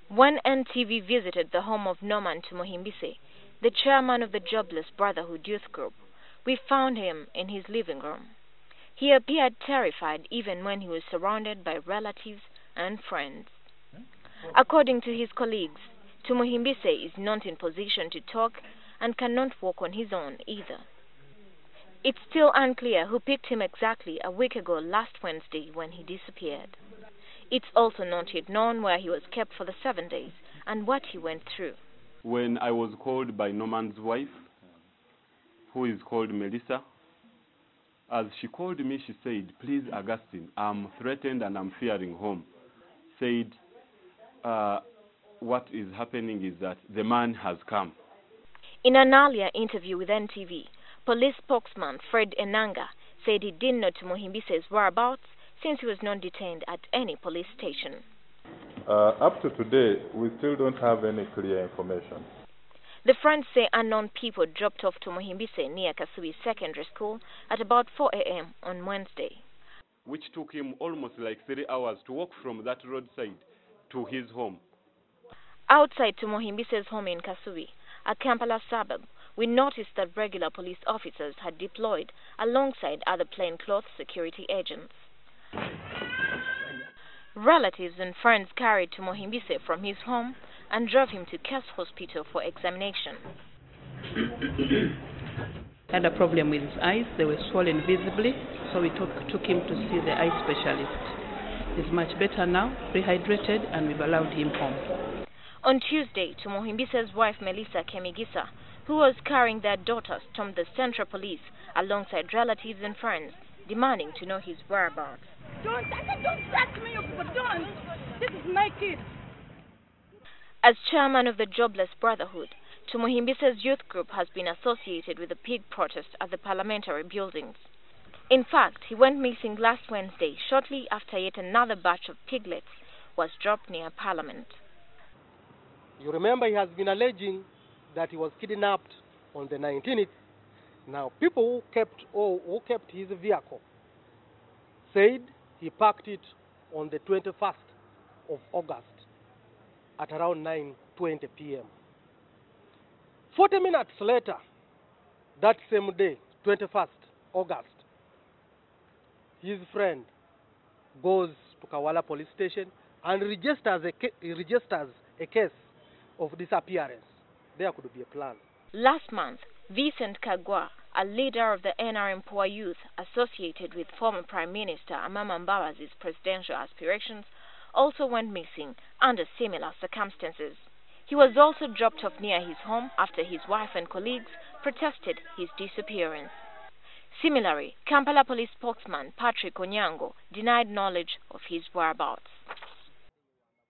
When NTV visited the home of Norman Tumuhimbise, the chairman of the Jobless Brotherhood youth group, we found him in his living room. He appeared terrified even when he was surrounded by relatives and friends. According to his colleagues, Tumuhimbise is not in position to talk and cannot walk on his own either. It's still unclear who picked him exactly a week ago last Wednesday when he disappeared. It's also not yet known where he was kept for the 7 days and what he went through. When I was called by Norman's wife, who is called Melissa, as she called me, she said, "Please, Augustine, I'm threatened and I'm fearing home." Said, what is happening is that the man has come. In an earlier interview with NTV, police spokesman Fred Enanga said he didn't know Tumuhimbise's whereabouts since he was not detained at any police station. Up to today, we still don't have any clear information. The friends say unknown people dropped off Tumuhimbise near Kasubi Secondary School at about 4 a.m. on Wednesday. Which took him almost like 3 hours to walk from that roadside to his home. Outside Tumuhimbise's home in Kasubi, a Kampala suburb, we noticed that regular police officers had deployed alongside other plainclothes security agents. Relatives and friends carried Tumuhimbise from his home and drove him to Kes Hospital for examination. Had a problem with his eyes. They were swollen visibly, so we took him to see the eye specialist. He's much better now, rehydrated, and we've allowed him home. On Tuesday, Tumuhimbise's wife Melissa Kemigisa, who was carrying their daughter, stormed the Central Police alongside relatives and friends, demanding to know his whereabouts. Don't touch me, you people, don't! This is my kid. As chairman of the Jobless Brotherhood, Tumuhimbise's youth group has been associated with the pig protest at the Parliamentary buildings. In fact, he went missing last Wednesday, shortly after yet another batch of piglets was dropped near Parliament. You remember he has been alleging that he was kidnapped on the 19th. Now, people who kept his vehicle said he parked it on the 21st of August at around 9:20 p.m. 40 minutes later, that same day, 21st August, his friend goes to Kawala police station and registers a case of disappearance. There could be a plan. Last month, Vincent Kagwa, a leader of the NRM Poor Youth associated with former Prime Minister Amama Mbabazi's presidential aspirations, also went missing under similar circumstances. He was also dropped off near his home after his wife and colleagues protested his disappearance. Similarly, Kampala police spokesman Patrick Onyango denied knowledge of his whereabouts.